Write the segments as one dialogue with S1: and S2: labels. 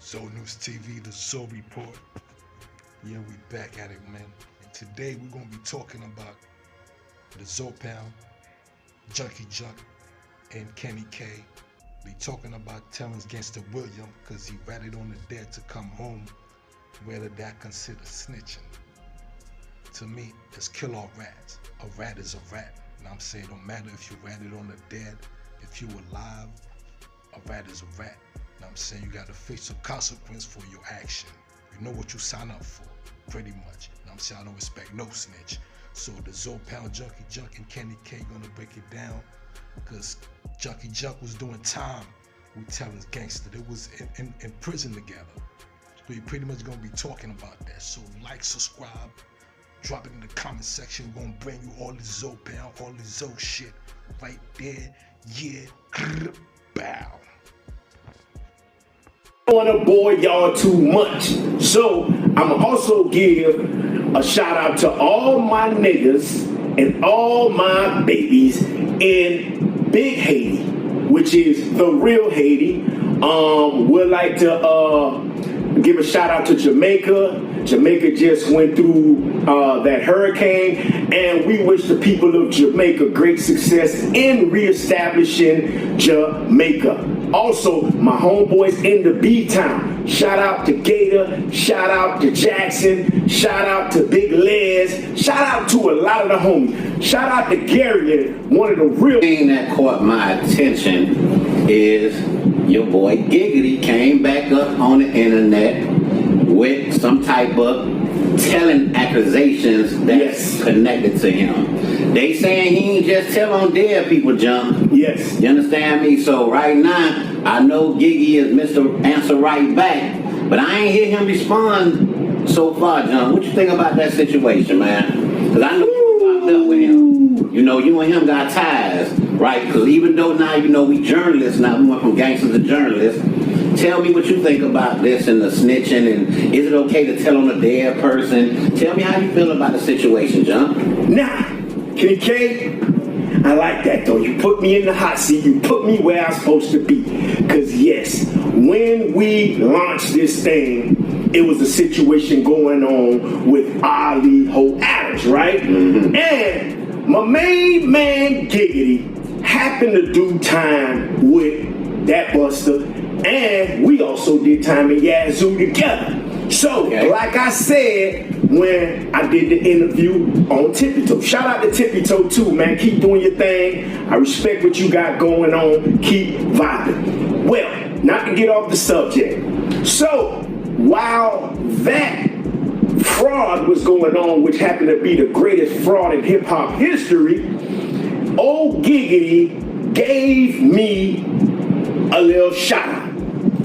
S1: Zoe News TV, the Zoe Report. Yeah, we back at it, man. And today we're gonna be talking about the Zoe Pound, Junky Junk, and Kenny K. We talking about Terrence Gangster William because he ratted on the dead to come home. Whether that considered snitching. To me, it's kill all rats. A rat is a rat. And I'm saying it don't matter if you ratted on the dead, if you alive, a rat is a rat. And I'm saying you gotta face some consequence for your action. You know what you sign up for, pretty much. And I'm saying I don't expect no snitch. So the Zoe Pound, Junky Junk, and Kenny K gonna break it down. Because Junky Junk was doing time with Terrence Gangster. They was in prison together. So you're pretty much gonna be talking about that. So like, subscribe, drop it in the comment section. We're gonna bring you all this Zoe Pound, all this Zoe shit right there. Yeah, bow.
S2: I don't want to bore y'all too much, so I'ma also give a shout out to all my niggas and all my babies in Big Haiti, which is the real Haiti. Would like to give a shout out to Jamaica. Jamaica just went through that hurricane, and we wish the people of Jamaica great success in reestablishing Jamaica. Also, my homeboys in the B-Town. Shout out to Gator, shout out to Jackson, shout out to Big Les, shout out to a lot of the homies. Shout out to Gary, one of the real
S3: thing that caught my attention is your boy Giggity came back up on the internet with some type of telling accusations that's connected to him. They saying he ain't just tell on dead people, Jump.
S2: Yes.
S3: You understand me? So right now, I know Giggy is Mr. Answer Right Back, but I ain't hear him respond so far, Jump. What you think about that situation, man? Because I know you was locked up with him. You know, you and him got ties, right? Because even though now, you know, we journalists now, we went from gangsters to journalists. Tell me what you think about this and the snitching, and is it okay to tell on a dead person? Tell me how you feel about the situation, John.
S2: Nah, Kenny K, I like that though. You put me in the hot seat. You put me where I'm supposed to be. Because yes, when we launched this thing, it was a situation going on with Ali Ho Adams, right? Mm-hmm. And my main man, Giggity, happened to do time with that buster. And we also did time in Yazoo together. So, like I said, when I did the interview on Tippy Toe, shout out to Tippy Toe too, man. Keep doing your thing. I respect what you got going on. Keep vibing. Well, not to get off the subject. So, while that fraud was going on, which happened to be the greatest fraud in hip hop history, old Giggity gave me a little shout out.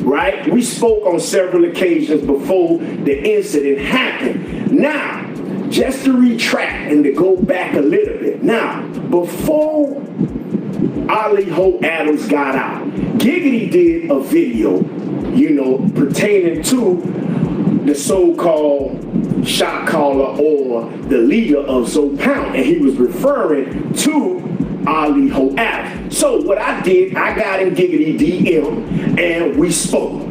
S2: Right? We spoke on several occasions before the incident happened. Now, just to retract and to go back a little bit. Now, before Ali Ho Adams got out, Giggity did a video, you know, pertaining to the so-called shot caller or the leader of Zoe Pound, and he was referring to Ali Ho Adams. So what I did, I got in Giggity DM and we spoke.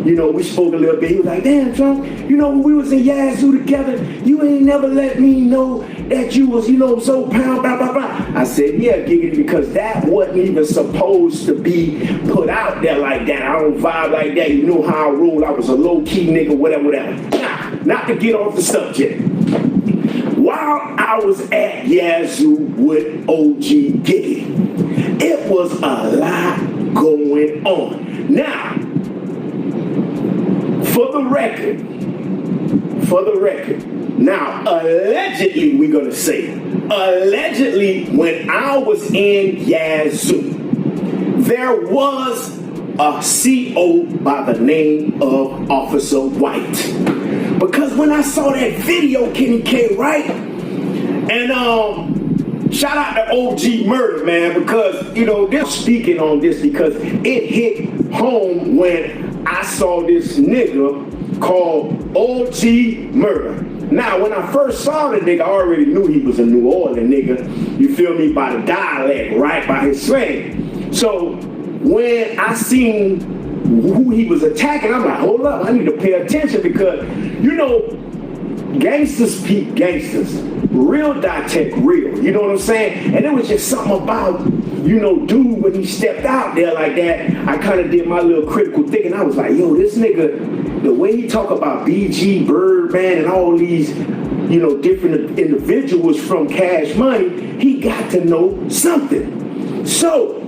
S2: You know, we spoke a little bit. He was like, damn, Trump, you know, when we was in Yazoo together, you ain't never let me know that you was, you know, Zoe Pound, blah, blah, blah. I said, yeah, Giggity, because that wasn't even supposed to be put out there like that. I don't vibe like that. You know how I roll. I was a low-key nigga, whatever. Now, not to get off the subject. While I was at Yazoo with OG Giggity, it was a lot going on. Now, for the record, now, allegedly, we're going to say, allegedly, when I was in Yazoo, there was a CO by the name of Officer White. Because when I saw that video, Kenny K, right? And shout out to OG Murder, man, because, you know, they're speaking on this because it hit home when I saw this nigga called OG Murder. Now, when I first saw the nigga, I already knew he was a New Orleans nigga, you feel me, by the dialect, right, by his slang. So when I seen who he was attacking, I'm like, hold up, I need to pay attention because, you know, gangsters peep gangsters. Real tech real. You know what I'm saying? And it was just something about, you know, dude, when he stepped out there like that, I kind of did my little critical thinking. I was like, yo, this nigga, the way he talk about BG, Birdman, and all these, you know, different individuals from Cash Money, he got to know something. So,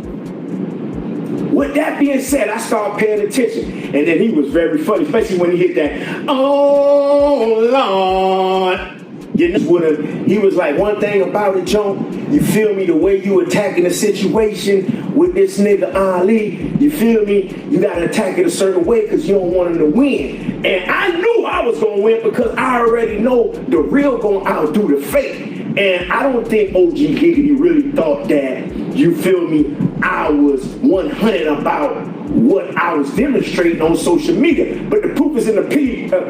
S2: with that being said, I started paying attention. And then he was very funny, especially when he hit that, oh, Lord. You know, with him, he was like, one thing about it, Joe, you feel me, the way you attacking the situation with this nigga Ali, you feel me, you got to attack it a certain way because you don't want him to win. And I knew I was going to win because I already know the real going to outdo the fake. And I don't think OG Giggity really thought that, you feel me, I was 100 about what I was demonstrating on social media. But the proof is in the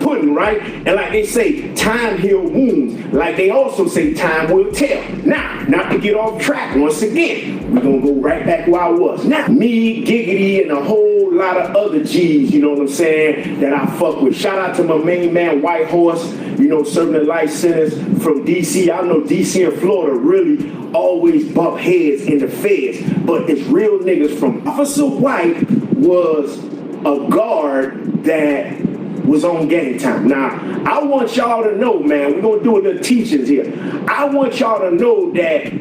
S2: pudding, right? And like they say, time heals wounds. Like they also say, time will tell. Now, not to get off track once again, we're going to go right back where I was. Now, me, Giggity, and a whole lot of other G's, you know what I'm saying, that I fuck with. Shout out to my main man, White Horse, you know, serving the life sentence from DC. I know DC and Florida really always bump heads in the feds, but it's real niggas from Officer White was a guard that was on Game Time. Now, I want y'all to know, man, we're going to do a little teachings here. I want y'all to know that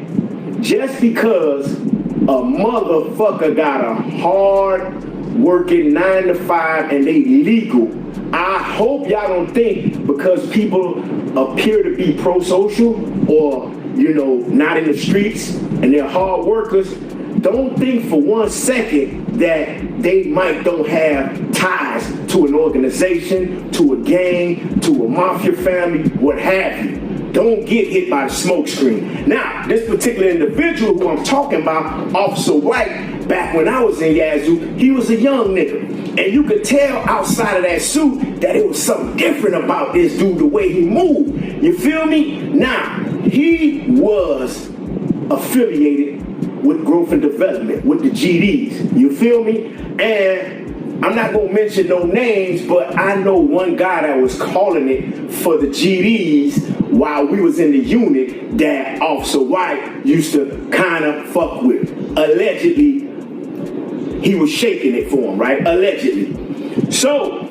S2: just because a motherfucker got a hard working 9 to 5 and they legal, I hope y'all don't think because people appear to be pro-social or, you know, not in the streets and they're hard workers, don't think for 1 second that they don't have ties to an organization, to a gang, to a mafia family, what have you. Don't get hit by the smoke screen. Now, this particular individual who I'm talking about, Officer White, back when I was in Yazoo, he was a young nigga. And you could tell outside of that suit that it was something different about this dude, the way he moved. You feel me? Now, he was affiliated with growth and development, with the GDs. You feel me? And I'm not going to mention no names, but I know one guy that was calling it for the GDs while we was in the unit that Officer White used to kind of fuck with. Allegedly, he was shaking it for him, right? Allegedly. So,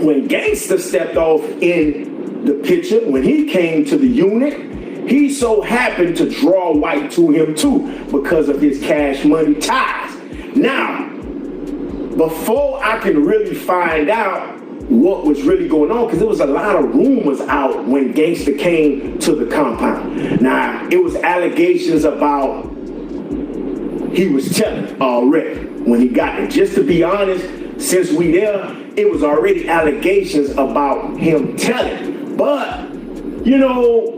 S2: when Gangster stepped off in the picture, when he came to the unit, he so happened to draw White to him too because of his Cash Money ties. Now, before I can really find out what was really going on, because there was a lot of rumors out when Gangster came to the compound. Now, it was allegations about he was telling already when he got there. Just to be honest, since we there, it was already allegations about him telling. But, you know,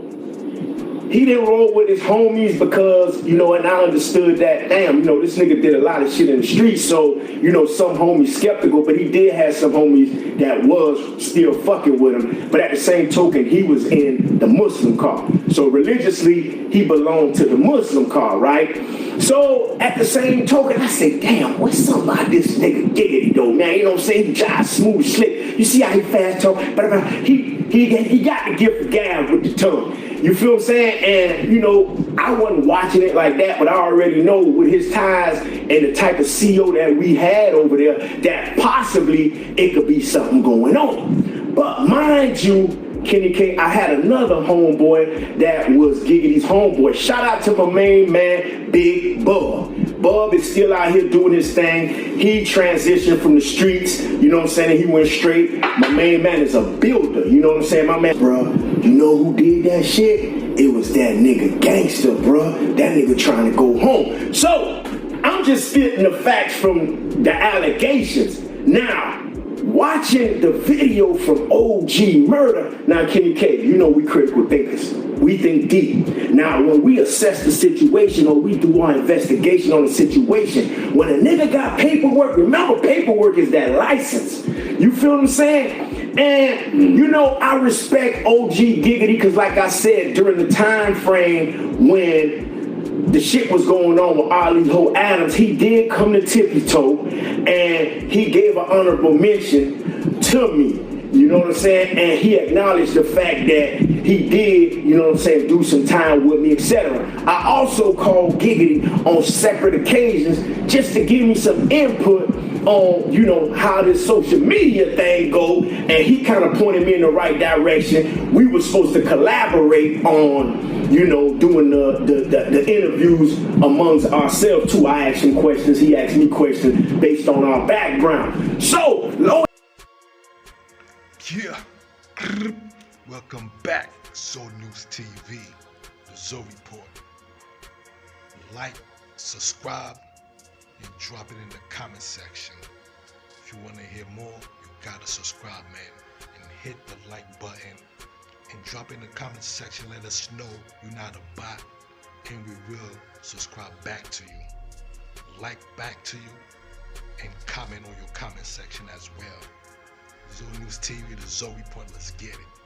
S2: he didn't roll with his homies because, you know, and I understood that, damn, you know, this nigga did a lot of shit in the streets, so, you know, some homies skeptical, but he did have some homies that was still fucking with him. But at the same token, he was in the Muslim car. So religiously, he belonged to the Muslim car, right? So at the same token, I said, damn, what's something about this nigga Giggity though, man? You know what I'm saying? He drives smooth, slick. You see how he fast talk? But he got the gift of gab with the tongue. You feel what I'm saying? And, you know, I wasn't watching it like that, but I already know with his ties and the type of CO that we had over there that possibly it could be something going on. But mind you, Kenny K, I had another homeboy that was Giggity's homeboy. Shout out to my main man, Big Bub. Bub is still out here doing his thing. He transitioned from the streets, you know what I'm saying? He went straight. My main man is a builder, you know what I'm saying? My man, bro, you know who did that shit? It was that nigga Gangster, bro. That nigga trying to go home. So, I'm just spitting the facts from the allegations. Now, watching the video from OG Murder, now Kenny K, you know we critical thinkers. We think deep. Now, when we assess the situation or we do our investigation on the situation, when a nigga got paperwork, remember paperwork is that license. You feel what I'm saying? And, you know, I respect OG Giggity because like I said, during the time frame when the shit was going on with Ali Ho Adams, he did come to Tippy Toe and he gave an honorable mention to me. You know what I'm saying? And he acknowledged the fact that he did, you know what I'm saying, do some time with me, etc. I also called Giggity on separate occasions just to give me some input on, you know, how this social media thing go, and he kind of pointed me in the right direction. We were supposed to collaborate on, you know, doing the interviews amongst ourselves too. I asked him questions, he asked me questions based on our background. So, Lord.
S1: Yeah, welcome back, Soul News TV, the Zoe Report. Like, subscribe, and drop it in the comment section. If you want to hear more, you gotta subscribe, man, and hit the like button, and drop in the comment section. Let us know you're not a bot, and we will subscribe back to you, like back to you, and comment on your comment section as well. Zoe News TV, the Zoe Report, let's get it.